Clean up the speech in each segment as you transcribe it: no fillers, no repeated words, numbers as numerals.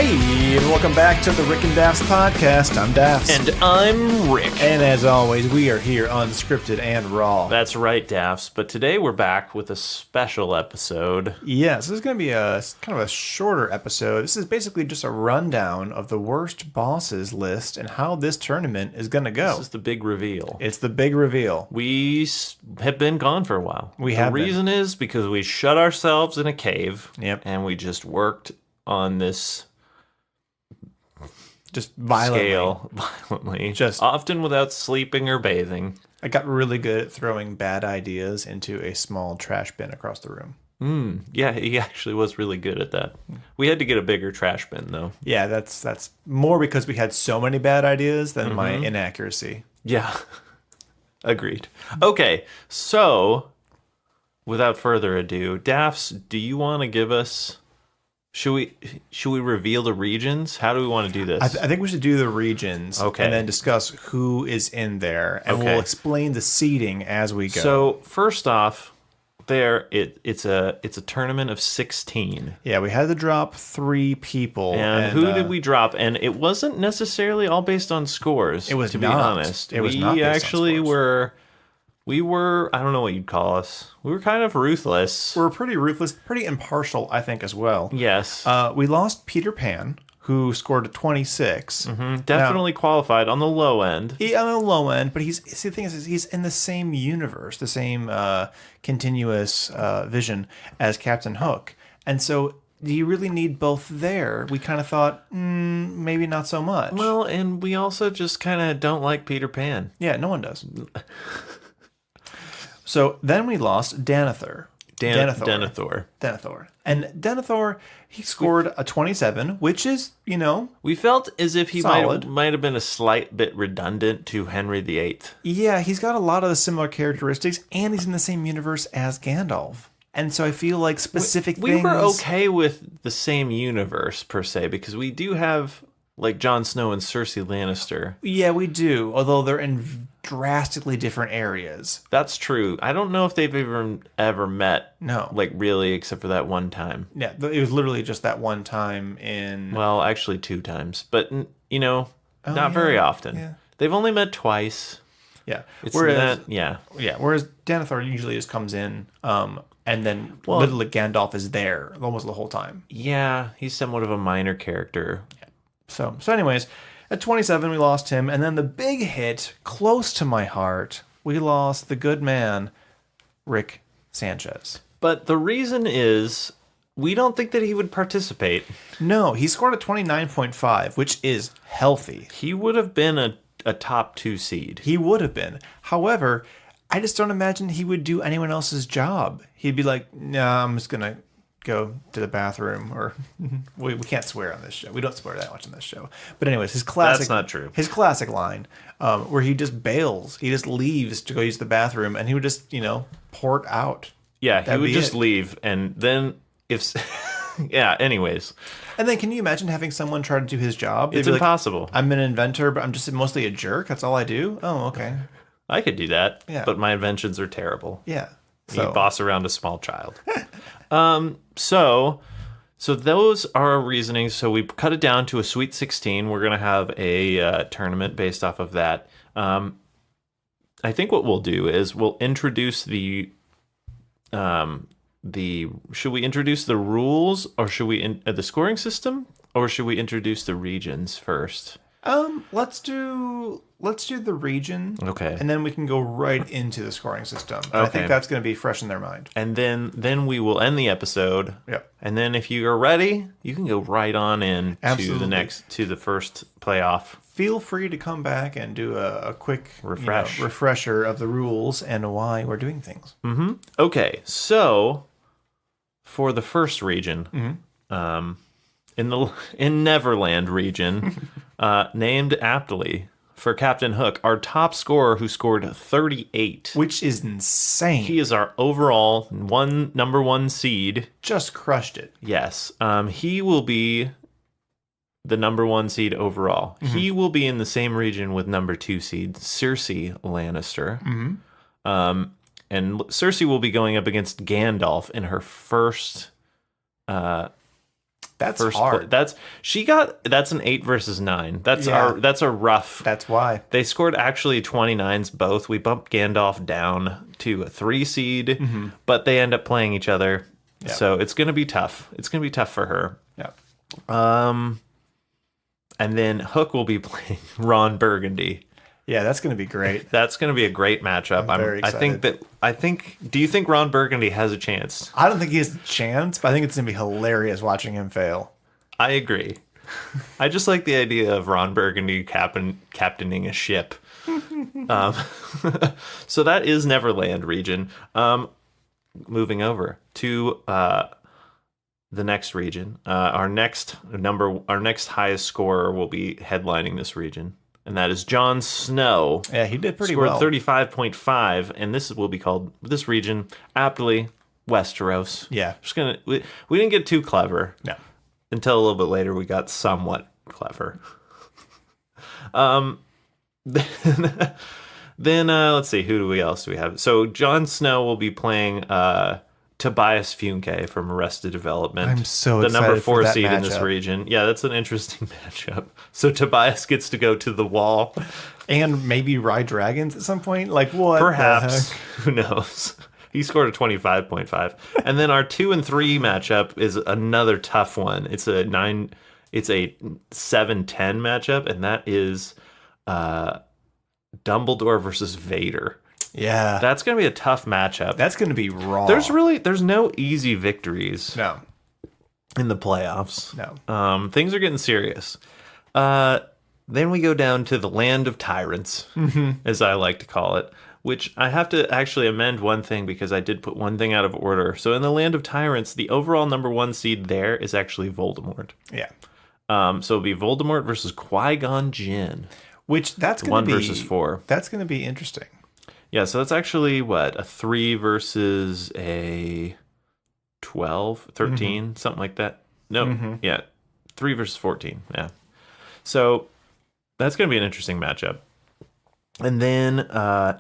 Hey, and welcome back to the Rick and Daphs podcast. I'm Daphs. And I'm Rick. And as always, we are here unscripted and raw. That's right, Daphs. But today we're back with a special episode. Yes, this is going to be a kind of a shorter episode. This is basically just a rundown of the worst bosses list and how this tournament is going to go. This is the big reveal. It's the big reveal. We have been gone for a while. The reason is because we shut ourselves in a cave. Yep. And we just worked on this just violently. Just often without sleeping or bathing. I got really good at throwing bad ideas into a small trash bin across the room. Yeah, he actually was really good at that. We had to get a bigger trash bin, though. Yeah, that's more because we had so many bad ideas than my inaccuracy. Yeah, agreed. Okay, so without further ado, Daphs, do you want to give us... Should we reveal the regions? How do we want to do this? I think we should do the regions, okay, and then discuss who is in there, and we'll explain the seeding as we go. So first off, it's a tournament of 16. Yeah, we had to drop 3 people. And who did we drop? And it wasn't necessarily all based on scores. It was to not. Be honest. It was not. We actually were. We were, I don't know what you'd call us. We were kind of ruthless. We were pretty ruthless, pretty impartial, I think, as well. Yes. We lost Peter Pan, who scored a 26. Definitely qualified on the low end. On the low end, but the thing is, he's in the same universe, the same continuous vision as Captain Hook. And so, do you really need both there? We kind of thought, maybe not so much. Well, and we also just kind of don't like Peter Pan. Yeah, no one does. So then we lost Denethor. Denethor. And Denethor, he scored a 27, which is, we felt as if he solid. might have been a slight bit redundant to Henry VIII. Yeah, he's got a lot of the similar characteristics, and he's in the same universe as Gandalf. And so I feel like specific things... We were okay with the same universe, per se, because we do have, like, Jon Snow and Cersei Lannister. Yeah, we do, although they're in drastically different areas. That's true. I don't know if they've ever met. No. Like, really, except for that one time. Yeah, it was literally just that one time in... Well, actually 2 times. But, not very often. Yeah. They've only met twice. Yeah. Whereas Denethor usually just comes in, and then literally Gandalf is there almost the whole time. Yeah, he's somewhat of a minor character. Yeah. So anyways, at 27 we lost him, and then the big hit, close to my heart, we lost the good man, Rick Sanchez. But the reason is, we don't think that he would participate. No, he scored a 29.5, which is healthy. He would have been a top 2 seed. He would have been. However, I just don't imagine he would do anyone else's job. He'd be like, nah, I'm just going to go to the bathroom, or we can't swear on this show. We don't swear that much on this show. But anyways, his classic... That's not true. His classic line, where he just bails. He just leaves to go use the bathroom, and he would just, port out. Yeah, he would just leave, and then if... yeah, anyways. And then can you imagine having someone try to do his job? It's impossible. Like, I'm an inventor, but I'm just mostly a jerk. That's all I do? Oh, okay. I could do that, yeah. But my inventions are terrible. Yeah. You boss around a small child. So those are our reasonings. So we cut it down to a Sweet 16. We're going to have a tournament based off of that. I think what we'll do is we'll introduce the should we introduce the rules, or should we the scoring system, or should we introduce the regions first? Let's do the region. Okay. And then we can go right into the scoring system. Okay. I think that's going to be fresh in their mind. And then we will end the episode. Yep. And then if you are ready, you can go right on in Absolutely. to the first playoff. Feel free to come back and do a quick refresher of the rules and why we're doing things. Mm-hmm. Okay, so for the first region, in Neverland region, named aptly for Captain Hook, our top scorer who scored 38. Which is insane. He is our overall number 1 seed. Just crushed it. Yes. He will be the number 1 seed overall. Mm-hmm. He will be in the same region with number 2 seed Cersei Lannister. Mm-hmm. And Cersei will be going up against Gandalf in her first That's first hard. That's an 8 versus 9. That's Yeah. that's a rough. That's why. They scored actually 29s both. We bumped Gandalf down to a 3 seed, but they end up playing each other. Yeah. So it's going to be tough. It's going to be tough for her. Yeah. And then Hook will be playing Ron Burgundy. Yeah, that's going to be great. That's going to be a great matchup. I'm very excited. Do you think Ron Burgundy has a chance? I don't think he has a chance, but I think it's going to be hilarious watching him fail. I agree. I just like the idea of Ron Burgundy captaining a ship. So that is Neverland region. Moving over to the next region. Our next highest scorer will be headlining this region, and that is Jon Snow. Yeah, he did pretty Scored well. 35.5, and this will be called, this region, aptly, Westeros. Yeah. We didn't get too clever. No. Until a little bit later, we got somewhat clever. Then let's see, who else do we have? So Jon Snow will be playing Tobias Funke from Arrested Development. I'm so the excited number for 4 that seed in this matchup. region. Yeah, that's an interesting matchup. So Tobias gets to go to the wall. And maybe ride dragons at some point? Like, what? Perhaps. the heck? Who knows? He scored a 25.5. And then our 2 and 3 matchup is another tough one. It's a 7-10 matchup, and that is Dumbledore versus Vader. Yeah. That's going to be a tough matchup. That's going to be raw. There's no easy victories No. in the playoffs. No. Things are getting serious. Then we go down to the Land of Tyrants, as I like to call it, which I have to actually amend one thing because I did put one thing out of order. So in the Land of Tyrants, the overall number 1 seed there is actually Voldemort. Yeah. So it'll be Voldemort versus Qui-Gon Jinn. Which that's going 1 to be... versus 4. That's going to be interesting. Yeah, so that's actually, what, a 3 versus a 12, 13, something like that? No, yeah, 3 versus 14, yeah. So that's going to be an interesting matchup. And then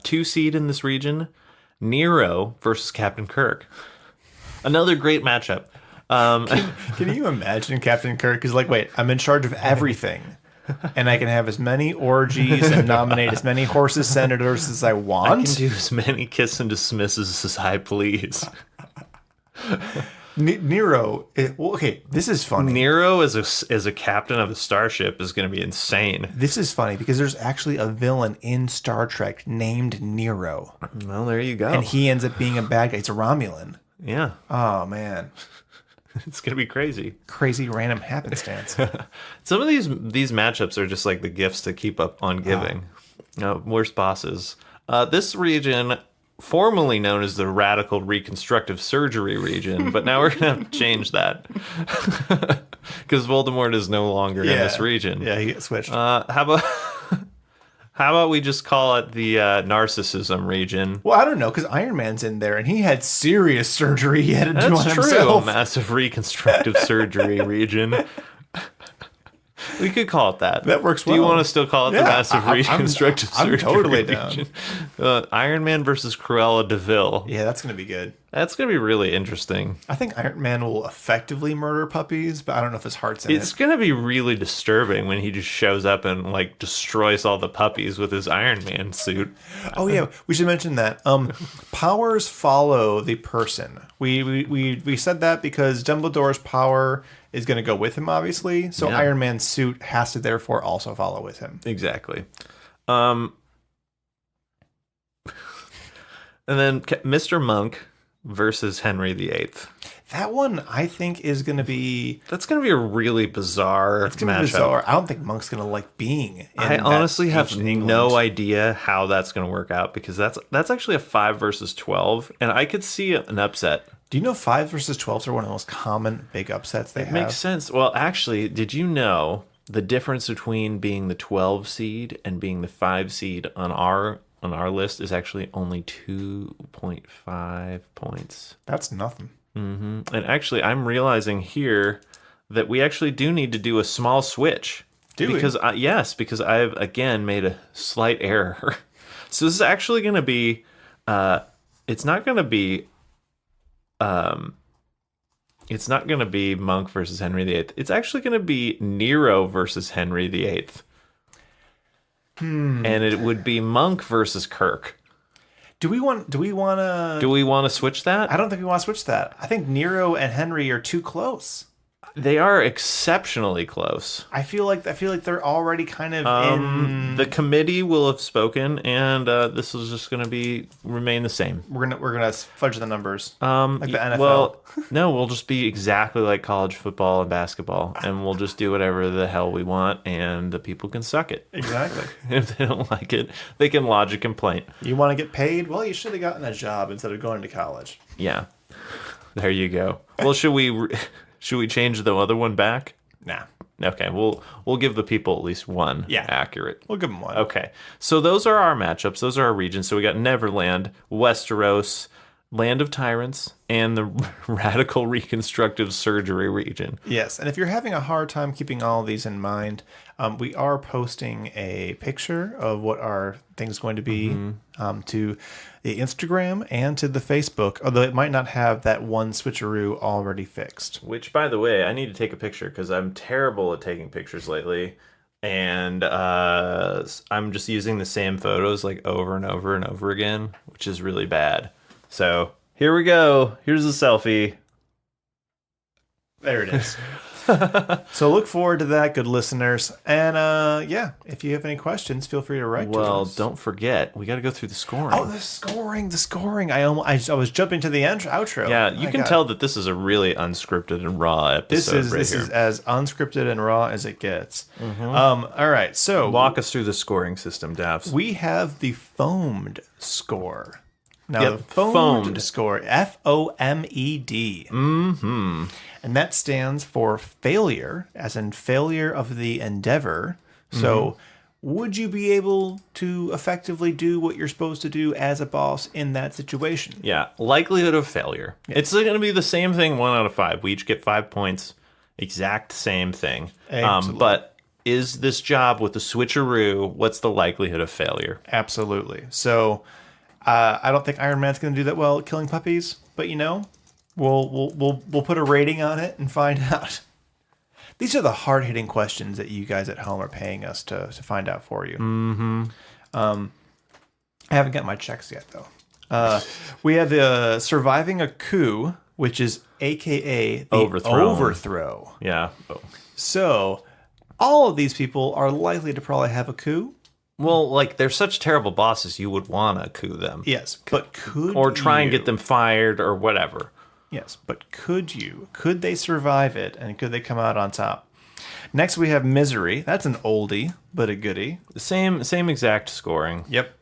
2 seed in this region, Nero versus Captain Kirk. Another great matchup. Can you imagine Captain Kirk is like, wait, I'm in charge of everything. And I can have as many orgies and nominate as many horses senators as I want. I can do as many kiss and dismisses as I please. Nero, well, okay, this is funny. Nero as a captain of a starship is going to be insane. This is funny because there's actually a villain in Star Trek named Nero. Well, there you go. And he ends up being a bad guy. It's a Romulan. Yeah. Oh, man. It's going to be crazy. Crazy random happenstance. Some of these matchups are just like the gifts to keep up on giving. Worst bosses. This region, formerly known as the Radical Reconstructive Surgery region, but now we're going to have to change that. Because Voldemort is no longer in this region. Yeah, he gets switched. How about we just call it the narcissism region? Well, I don't know, because Iron Man's in there, and he had serious surgery he had to do on That's true. himself. A massive reconstructive surgery region. We could call it that. That works Do you well. want to still call it the massive reconstructive surgery I'm totally down. region? Iron Man versus Cruella de Vil. Yeah, that's going to be good. That's going to be really interesting. I think Iron Man will effectively murder puppies, but I don't know if his heart's in It's it. going to be really disturbing when he just shows up and like destroys all the puppies with his Iron Man suit. Oh, yeah, we should mention that. Powers follow the person. We said that because Dumbledore's power is going to go with him, obviously. So Yeah. Iron Man's suit has to therefore also follow with him. Exactly. And then Mr. Monk versus Henry VIII. That one, I think, is going to be... That's going to be a really bizarre It's going to matchup. be bizarre. I don't think Monk's going to like being in I that honestly have ancient England. no idea how that's going to work out because that's actually a 5 versus 12, and I could see an upset. Do you know 5 versus 12s are one of the most common big upsets they have? Makes sense. Well, actually, did you know the difference between being the 12 seed and being the 5 seed on our list is actually only 2.5 points. That's nothing. And actually, I'm realizing here that we actually do need to do a small switch. Do we? Because yes, because I've again made a slight error. So this is actually going to be. It's not going to be. It's not going to be Monk versus Henry VIII. It's actually going to be Nero versus Henry VIII. And it would be Monk versus Kirk. Do we want to... Do we want to switch that? I don't think we want to switch that. I think Nero and Henry are too close. They are exceptionally close. I feel like they're already kind of in... The committee will have spoken, and this is just going to remain the same. We're gonna fudge the numbers, like the NFL. Well, no, we'll just be exactly like college football and basketball, and we'll just do whatever the hell we want, and the people can suck it. Exactly. If they don't like it, they can lodge a complaint. You want to get paid? Well, you should have gotten a job instead of going to college. Yeah, there you go. Well, should we change the other one back? Nah. Okay, we'll give the people at least one accurate. We'll give them one. Okay, so those are our matchups. Those are our regions. So we got Neverland, Westeros, Land of Tyrants, and the Radical Reconstructive Surgery region. Yes, and if you're having a hard time keeping all of these in mind, we are posting a picture of what our thing's going to be to the Instagram and to the Facebook, although it might not have that one switcheroo already fixed. Which, by the way, I need to take a picture because I'm terrible at taking pictures lately. And I'm just using the same photos like over and over and over again, which is really bad. So here we go. Here's a selfie. There it is. So look forward to that, good listeners. And if you have any questions, feel free to write to us. Well, don't forget, we got to go through the scoring. Oh, the scoring. I was jumping to the outro. Yeah, you can tell that this is a really unscripted and raw episode. This is as unscripted and raw as it gets. All right, so walk us through the scoring system, Daps. We have the foamed score. Now, Yep, the foamed score, FOMED. Mm-hmm. And that stands for failure, as in failure of the endeavor. So, would you be able to effectively do what you're supposed to do as a boss in that situation? Yeah, likelihood of failure. Yeah. It's going to be the same thing 1 out of 5. We each get 5 points. Exact same thing. But is this job with the switcheroo, what's the likelihood of failure? Absolutely. So, I don't think Iron Man's going to do that well at killing puppies, but we'll put a rating on it and find out. These are the hard-hitting questions that you guys at home are paying us to find out for you. Mm-hmm. I haven't got my checks yet, though. We have the surviving a coup, which is AKA the overthrow. Yeah. So all of these people are likely to probably have a coup. Well, like, they're such terrible bosses, you would want to coup them. Yes, but or try and get them fired or whatever. Yes, but could they survive it, and could they come out on top? Next, we have Misery. That's an oldie, but a goodie. Same exact scoring. Yep.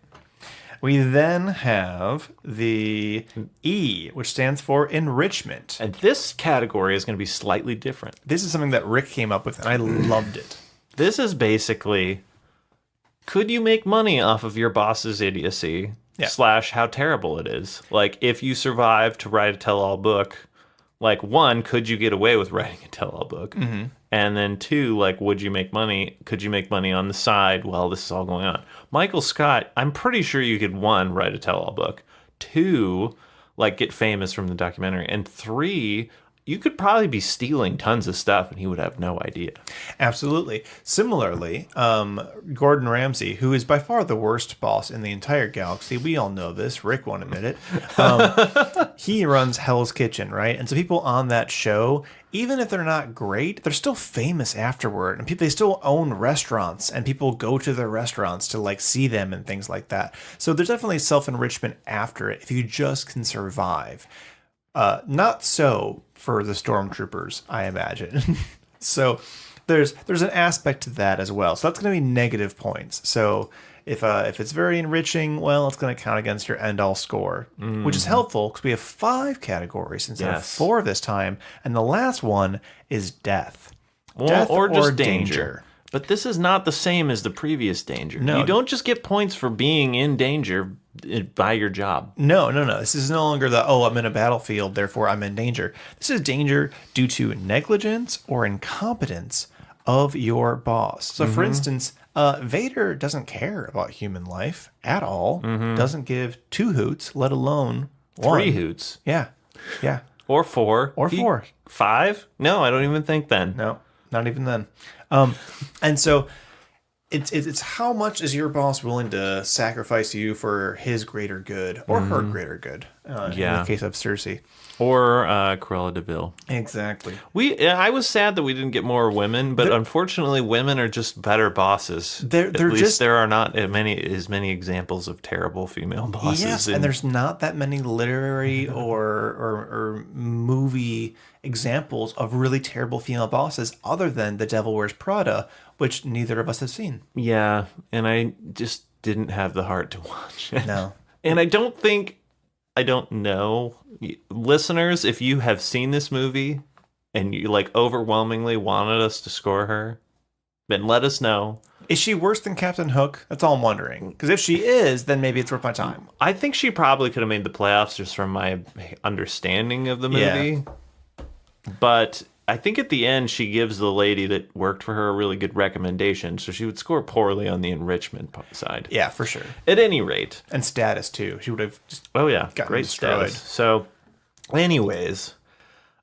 We then have the E, which stands for Enrichment. And this category is going to be slightly different. This is something that Rick came up with, and I loved it. This is basically, could you make money off of your boss's idiocy? / how terrible it is. Like, if you survive to write a tell-all book, like, 1, could you get away with writing a tell-all book? Mm-hmm. And then 2, like, would you make money? Could you make money on the side while this is all going on? Michael Scott, I'm pretty sure you could, 1, write a tell-all book. 2, like, get famous from the documentary. And 3, you could probably be stealing tons of stuff and he would have no idea. Absolutely. Similarly, Gordon Ramsay, who is by far the worst boss in the entire galaxy, we all know this, Rick won't admit it, he runs Hell's Kitchen, right? And so people on that show, even if they're not great, they're still famous afterward. And they still own restaurants, and people go to their restaurants to, like, see them and things like that. So there's definitely self-enrichment after it if you just can survive. Not so for the stormtroopers, I imagine. So there's an aspect to that as well. So that's going to be negative points. So if it's very enriching, well, it's going to count against your end-all score, which is helpful because we have 5 categories instead of 4 this time, and the last one is death. Death or just danger. But this is not the same as the previous danger. No. You don't just get points for being in danger by your job. No. This is no longer I'm in a battlefield, therefore I'm in danger. This is danger due to negligence or incompetence of your boss. So, for instance, Vader doesn't care about human life at all. Doesn't give 2 hoots, let alone 1. 3 hoots. Yeah. Or 4. Or 4. 5? No, I don't even think then. No, not even then. And so it's how much is your boss willing to sacrifice you for his greater good or her greater good? In the case of Cersei. Or Cruella de Vil. Exactly. I was sad that we didn't get more women, but unfortunately, women are just better bosses. At least there are not as many examples of terrible female bosses. Yes, and there's not that many literary or movie examples of really terrible female bosses, other than The Devil Wears Prada, which neither of us have seen. Yeah, and I just didn't have the heart to watch it. No, and I don't know, listeners, if you have seen this movie and you like overwhelmingly wanted us to score her, then let us know. Is she worse than Captain Hook? That's all I'm wondering. Because if she is, then maybe it's worth my time. I think she probably could have made the playoffs just from my understanding of the movie. Yeah. But I think at the end she gives the lady that worked for her a really good recommendation, so she would score poorly on the enrichment side. Yeah, for sure. At any rate. And status, too. She would have just great destroyed. Status. So, anyways,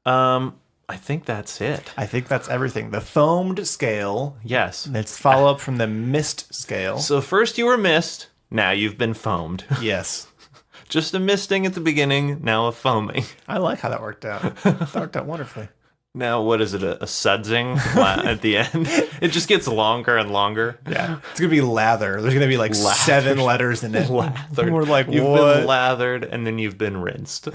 I think that's it. I think that's everything. The foamed scale. Yes. Let's follow up from the mist scale. So first you were mist, now you've been foamed. Yes. Just a misting at the beginning, now a foaming. I like how that worked out. That worked out wonderfully. Now, what is it, a sudsing at the end? It just gets longer and longer. Yeah. It's going to be lather. There's going to be like lathered. 7 letters in it. Lathered. We're like, you've what? Been lathered, and then you've been rinsed.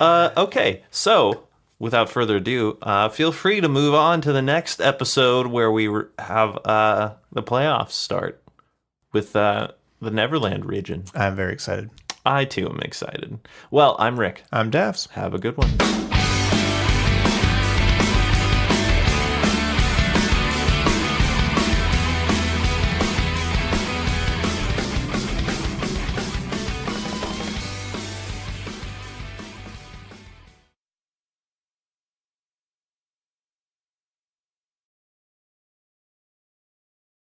Okay, so without further ado, feel free to move on to the next episode where we have the playoffs start with the Neverland region. I'm very excited. I, too, am excited. Well, I'm Rick. I'm Devs. Have a good one.